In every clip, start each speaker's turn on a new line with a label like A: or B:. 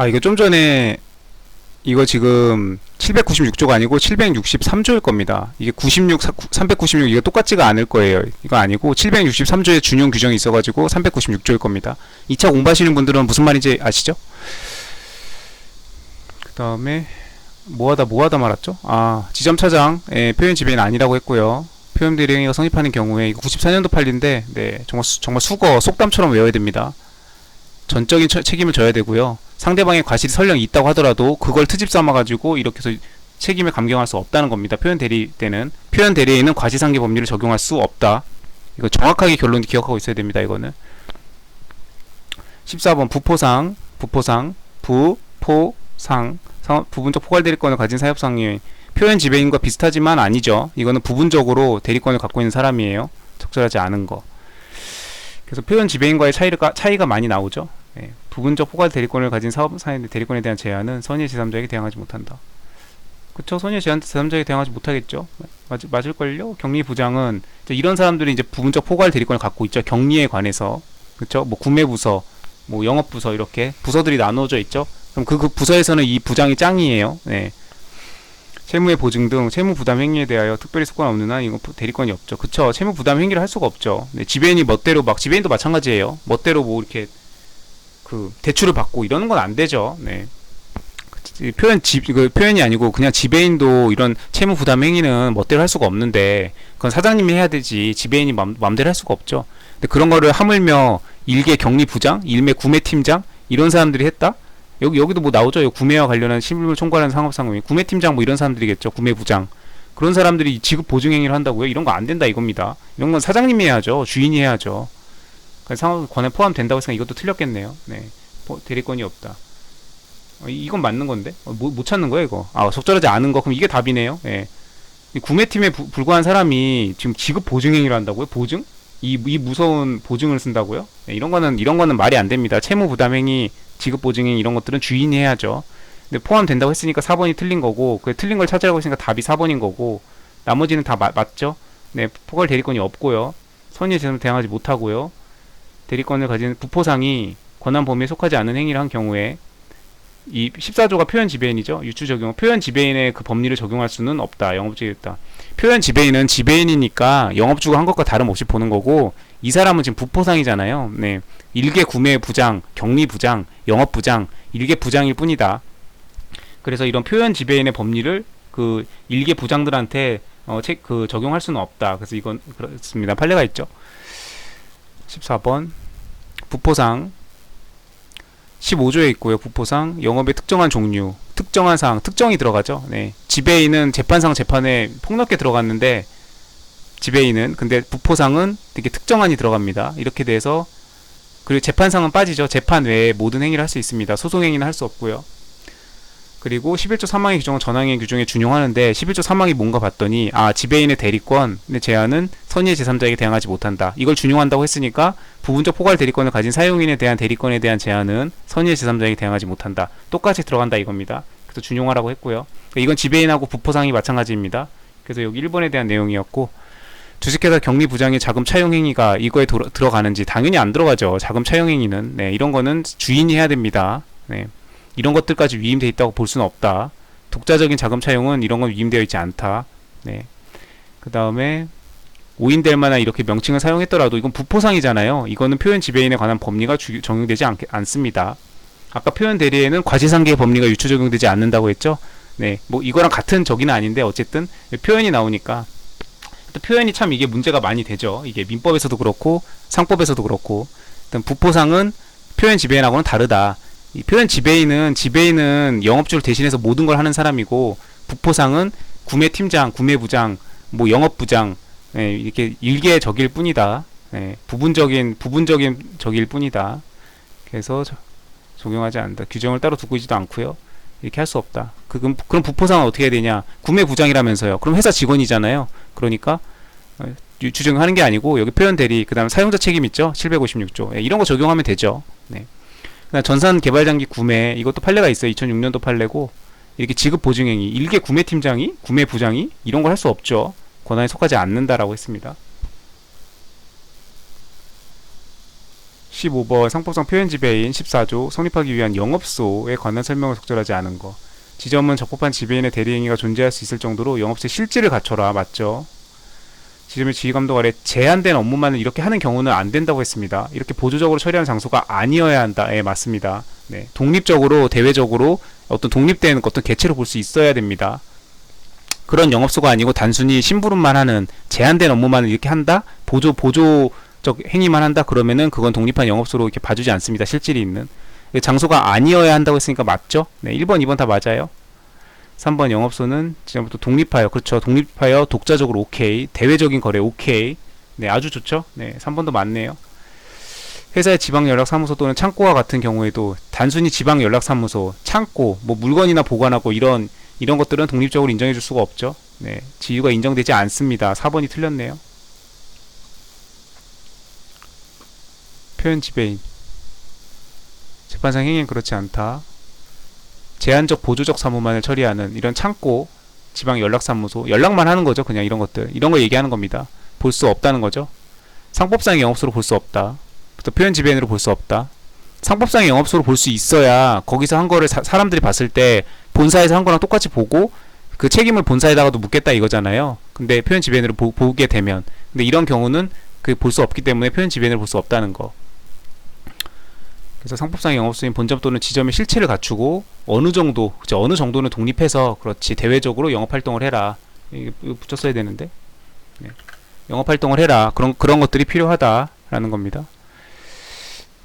A: 이거 좀 전에 이거 지금 796조가 아니고 763조일 겁니다. 이게 96, 396 이거 똑같지가 않을 거예요. 이거 아니고 763조의 준용 규정이 있어가지고 396조일 겁니다. 2차 공부하시는 분들은 무슨 말인지 아시죠? 그 다음에 뭐하다 말았죠? 지점차장의 표현 지배는 아니라고 했고요. 표현 대리행위가 성립하는 경우에 이거 94년도 판례인데 네, 정말 수거 속담처럼 외워야 됩니다. 전적인 책임을 져야 되고요. 상대방의 과실이 설령 있다고 하더라도 그걸 트집 삼아가지고 이렇게 해서 책임을 감경할 수 없다는 겁니다. 표현 대리 때는 표현 대리에는 과시상계 법리를 적용할 수 없다. 이거 정확하게 결론 기억하고 있어야 됩니다. 이거는 14번 부포상 부분적 포괄 대리권을 가진 사협상의 표현 지배인과 비슷하지만 아니죠. 이거는 부분적으로 대리권을 갖고 있는 사람이에요. 적절하지 않은 거. 그래서 표현 지배인과의 차이가 많이 나오죠. 네. 부분적 포괄 대리권을 가진 사업사의 대리권에 대한 제한은 선의의 제3자에게 대항하지 못한다. 그쵸? 선의의 제3자에게 대항하지 못하겠죠. 맞을걸요? 격리부장은 이런 사람들이 이제 부분적 포괄 대리권을 갖고 있죠. 격리에 관해서. 그쵸? 뭐 구매부서, 뭐 영업부서 이렇게 부서들이 나누어져 있죠. 그럼 그 부서에서는 이 부장이 짱이에요. 네. 채무의 보증 등 채무 부담 행위에 대하여 특별히 속건 없는 한 이건 대리권이 없죠. 그쵸? 채무 부담 행위를 할 수가 없죠. 네, 지배인이 멋대로 지배인도 마찬가지예요. 멋대로 뭐 이렇게 대출을 받고 이러는 건 안 되죠. 네. 표현이 아니고 그냥 지배인도 이런 채무 부담 행위는 멋대로 할 수가 없는데 그건 사장님이 해야 되지 지배인이 맘대로 할 수가 없죠. 근데 그런 거를 하물며 일개 격리부장, 일매 구매팀장 이런 사람들이 했다? 여기도 뭐 나오죠. 구매와 관련한 실물 총괄하는 상업상금이 구매팀장 뭐 이런 사람들이겠죠. 구매부장 그런 사람들이 지급 보증 행위를 한다고요? 이런 거 안 된다 이겁니다. 이런 건 사장님이 해야죠. 주인이 해야죠. 상업권에 포함된다고 했으니까 이것도 틀렸겠네요. 네, 대리권이 없다. 이건 맞는 건데 못 찾는 거야 이거. 적절하지 않은 거 그럼 이게 답이네요. 예. 구매팀에 불과한 사람이 지금 지급 보증 행위를 한다고요? 보증? 이 무서운 보증을 쓴다고요? 네, 이런 거는 말이 안 됩니다. 채무 부담 행위, 지급 보증 행위 이런 것들은 주인이 해야죠. 근데 포함된다고 했으니까 4번이 틀린 거고 그 틀린 걸 찾으라고 했으니까 답이 4번인 거고 나머지는 다 맞죠? 네, 포괄 대리권이 없고요. 선의의 제삼자에 대항하지 못하고요. 대리권을 가진 부포상이 권한 범위에 속하지 않는 행위를 한 경우에 이 14조가 표현 지배인이죠. 유추 적용. 표현 지배인의 그 법리를 적용할 수는 없다. 영업주에 있다. 표현 지배인은 지배인이니까 영업주가 한 것과 다름없이 보는 거고 이 사람은 지금 부포상이잖아요. 네. 일개 구매 부장, 격리 부장, 영업 부장, 일개 부장일 뿐이다. 그래서 이런 표현 지배인의 법리를 그 일개 부장들한테 적용할 수는 없다. 그래서 이건 그렇습니다. 판례가 있죠. 14번 부포상 15조에 있고요. 부포상 영업의 특정한 종류, 특정한 사항, 특정이 들어가죠. 네. 지배인은 재판상 재판에 폭넓게 들어갔는데 지배인은 근데 부포상은 되게 특정한이 들어갑니다. 이렇게 돼서 그리고 재판상은 빠지죠. 재판 외에 모든 행위를 할 수 있습니다. 소송 행위는 할 수 없고요. 그리고 11조 3항의 규정은 전항의 규정에 준용하는데 11조 3항이 뭔가 봤더니 지배인의 대리권의 제한은 선의의 제3자에게 대항하지 못한다. 이걸 준용한다고 했으니까 부분적 포괄 대리권을 가진 사용인에 대한 대리권에 대한 제한은 선의의 제3자에게 대항하지 못한다. 똑같이 들어간다 이겁니다. 그래서 준용하라고 했고요. 이건 지배인하고 부포상이 마찬가지입니다. 그래서 여기 1번에 대한 내용이었고 주식회사 격리부장의 자금 차용 행위가 이거에 들어가는지 당연히 안 들어가죠. 자금 차용 행위는 네, 이런 거는 주인이 해야 됩니다. 네. 이런 것들까지 위임되어 있다고 볼 수는 없다. 독자적인 자금 차용은 이런 건 위임되어 있지 않다. 네. 그 다음에 오인될 만한 이렇게 명칭을 사용했더라도 이건 부포상이잖아요. 이거는 표현 지배인에 관한 법리가 적용되지 않습니다. 아까 표현 대리에는 과시상계의 법리가 유추 적용되지 않는다고 했죠. 네. 뭐 이거랑 같은 저기는 아닌데 어쨌든 표현이 나오니까 또 표현이 참 이게 문제가 많이 되죠. 이게 민법에서도 그렇고 상법에서도 그렇고 일단 부포상은 표현 지배인하고는 다르다. 이 표현 지배인은 영업주를 대신해서 모든 걸 하는 사람이고 부포상은 구매팀장, 구매부장, 뭐 영업부장 이렇게 일개 적일 뿐이다. 부분적인 적일 뿐이다. 그래서 적용하지 않는다. 규정을 따로 두고 있지도 않고요. 이렇게 할 수 없다. 그럼 부포상은 어떻게 해야 되냐? 구매부장이라면서요. 그럼 회사 직원이잖아요. 그러니까 주정하는 게 아니고 여기 표현 대리 그다음 사용자 책임 있죠. 756조 이런 거 적용하면 되죠. 네. 전산 개발장기 구매 이것도 판례가 있어요. 2006년도 판례고 이렇게 지급 보증행위 일개 구매팀장이 구매부장이 이런 걸 할 수 없죠. 권한에 속하지 않는다라고 했습니다. 15번 상법상 표현 지배인 14조 성립하기 위한 영업소에 관한 설명을 적절하지 않은 거. 지점은 적법한 지배인의 대리행위가 존재할 수 있을 정도로 영업소의 실질을 갖춰라. 맞죠? 지점의 지휘감독 아래 제한된 업무만을 이렇게 하는 경우는 안 된다고 했습니다. 이렇게 보조적으로 처리하는 장소가 아니어야 한다. 예, 맞습니다. 네, 독립적으로 대외적으로 어떤 독립된 어떤 개체로 볼 수 있어야 됩니다. 그런 영업소가 아니고 단순히 심부름만 하는 제한된 업무만을 이렇게 한다? 보조적 행위만 한다? 그러면은 그건 독립한 영업소로 이렇게 봐주지 않습니다. 실질이 있는. 장소가 아니어야 한다고 했으니까 맞죠? 네, 1번, 2번 다 맞아요. 3번 영업소는 지금부터 독립하여. 그렇죠. 독립하여 독자적으로 오케이. 대외적인 거래 오케이. 네, 아주 좋죠? 네, 3번도 맞네요. 회사의 지방연락사무소 또는 창고와 같은 경우에도 단순히 지방연락사무소, 창고, 뭐 물건이나 보관하고 이런 것들은 독립적으로 인정해 줄 수가 없죠. 네, 지위가 인정되지 않습니다. 4번이 틀렸네요. 표현 지배인. 재판상 행위는 그렇지 않다. 제한적 보조적 사무만을 처리하는 이런 창고, 지방연락사무소, 연락만 하는 거죠. 그냥 이런 것들. 이런 거 얘기하는 겁니다. 볼 수 없다는 거죠. 상법상의 영업소로 볼 수 없다. 또 표현 지배인으로 볼 수 없다. 상법상의 영업소로 볼 수 있어야 거기서 한 거를 사람들이 봤을 때 본사에서 한 거랑 똑같이 보고 그 책임을 본사에다가도 묻겠다 이거잖아요. 근데 표현 지배인으로 보게 되면, 근데 이런 경우는 그 볼 수 없기 때문에 표현 지배인으로 볼 수 없다는 거. 그래서 상법상의 영업소인 본점 또는 지점의 실체를 갖추고 어느 정도는 독립해서 그렇지 대외적으로 영업 활동을 해라. 이거 붙였어야 되는데. 네. 영업 활동을 해라. 그런 것들이 필요하다라는 겁니다.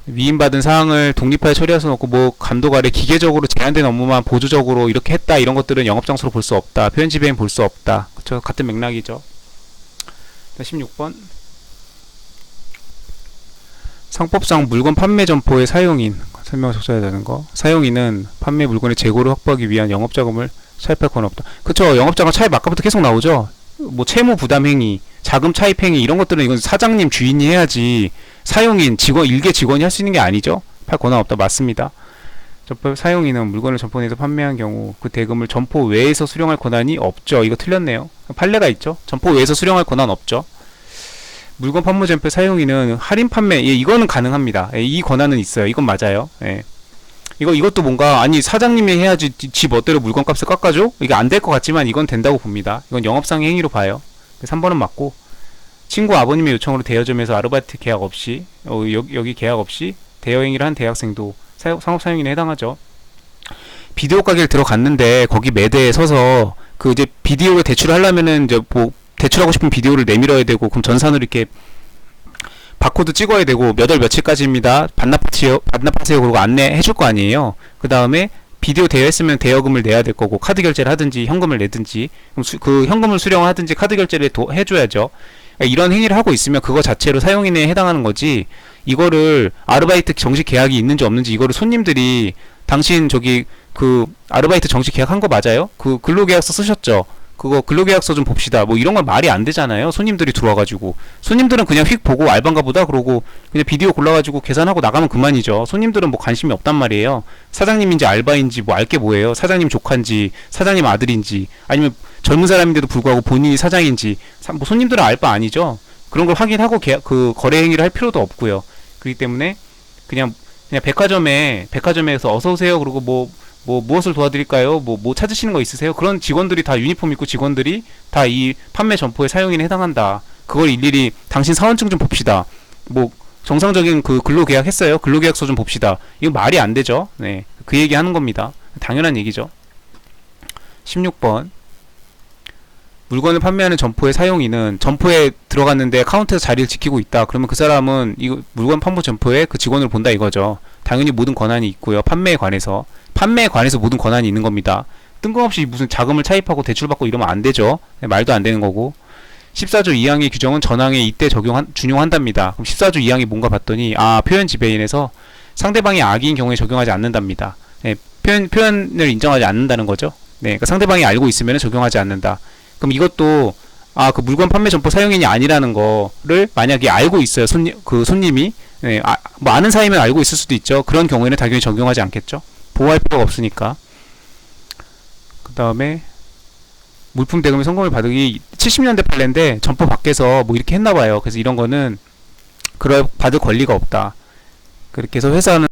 A: 위임받은 사항을 독립하여 처리할 수는 없고 뭐 감독 아래 기계적으로 제한된 업무만 보조적으로 이렇게 했다 이런 것들은 영업장소로 볼 수 없다. 표현 지배인 볼 수 없다. 그쵸? 같은 맥락이죠. 16번 상법상 물건 판매 점포의 사용인 설명을 적셔야 되는 거. 사용인은 판매 물건의 재고를 확보하기 위한 영업자금을 차입할 건 없다. 그쵸? 영업자금 차입 아까부터 계속 나오죠. 뭐 채무 부담 행위, 자금 차입 행위 이런 것들은 이건 사장님 주인이 해야지 사용인 직원 일개 직원이 할 수 있는 게 아니죠. 팔 권한 없다. 맞습니다. 사용인은 물건을 점포 내에서 판매한 경우 그 대금을 점포 외에서 수령할 권한이 없죠. 이거 틀렸네요. 판례가 있죠. 점포 외에서 수령할 권한 없죠. 물건 판매 점포 사용인은 할인 판매, 예, 이거는 가능합니다. 예, 이 권한은 있어요. 이건 맞아요. 예. 이것도 뭔가 아니 사장님이 해야지 지 멋대로 물건값을 깎아줘? 이게 안 될 것 같지만 이건 된다고 봅니다. 이건 영업상의 행위로 봐요. 3번은 맞고, 친구 아버님의 요청으로 대여점에서 아르바이트 계약 없이 여기 계약 없이 대여행위를 한 대학생도 상업사용인에 해당하죠. 비디오 가게를 들어갔는데 거기 매대에 서서 그 이제 비디오를 대출하려면은 이제 뭐 대출하고 싶은 비디오를 내밀어야 되고 그럼 전산으로 이렇게 바코드 찍어야 되고 몇 월 며칠까지입니다. 반납하세요. 그러고 안내해 줄 거 아니에요. 그 다음에 비디오 대여했으면 대여금을 내야 될 거고 카드 결제를 하든지 현금을 내든지 그럼 그 현금을 수령하든지 카드 결제를 해줘야죠. 그러니까 이런 행위를 하고 있으면 그거 자체로 사용인에 해당하는 거지. 이거를 아르바이트 정식 계약이 있는지 없는지 이거를 손님들이 당신 저기 그 아르바이트 정식 계약한 거 맞아요? 그 근로계약서 쓰셨죠? 그거 근로계약서 좀 봅시다. 뭐 이런 건 말이 안 되잖아요. 손님들이 들어와가지고 손님들은 그냥 휙 보고 알바인가 보다 그러고 그냥 비디오 골라가지고 계산하고 나가면 그만이죠. 손님들은 뭐 관심이 없단 말이에요. 사장님인지 알바인지 뭐 알 게 뭐예요. 사장님 조카인지 사장님 아들인지 아니면 젊은 사람인데도 불구하고 본인이 사장인지 뭐 손님들은 알 바 아니죠. 그런 걸 확인하고 그 거래 행위를 할 필요도 없고요. 그렇기 때문에 그냥 백화점에서 어서 오세요. 그러고 뭐 무엇을 도와드릴까요? 뭐 찾으시는 거 있으세요? 그런 직원들이 다 유니폼 입고 직원들이 다 이 판매 점포의 사용인에 해당한다. 그걸 일일이 당신 사원증 좀 봅시다. 뭐 정상적인 그 근로계약 했어요? 근로계약서 좀 봅시다. 이거 말이 안 되죠. 네, 그 얘기 하는 겁니다. 당연한 얘기죠. 16번 물건을 판매하는 점포의 사용인은 점포에 들어갔는데 카운터에서 자리를 지키고 있다. 그러면 그 사람은 이 물건 판매 점포에 그 직원을 본다 이거죠. 당연히 모든 권한이 있고요. 판매에 관해서 모든 권한이 있는 겁니다. 뜬금없이 무슨 자금을 차입하고 대출받고 이러면 안 되죠. 네, 말도 안 되는 거고. 14조 2항의 규정은 전항에 이때 준용한답니다. 그럼 14조 2항이 뭔가 봤더니 표현 지배인에서 상대방이 악의인 경우에 적용하지 않는답니다. 네, 표현을 인정하지 않는다는 거죠. 네, 그러니까 상대방이 알고 있으면 적용하지 않는다. 그럼 이것도 그 물건 판매 점포 사용인이 아니라는 거를 만약에 알고 있어요. 손님이 네, 뭐 아는 사이면 알고 있을 수도 있죠. 그런 경우에는 당연히 적용하지 않겠죠. 보호할 필요가 없으니까. 그 다음에 물품 대금의 성금을 받으기 70년대 판례인데 점포 밖에서 뭐 이렇게 했나봐요. 그래서 이런 거는 받을 권리가 없다. 그렇게 해서 회사는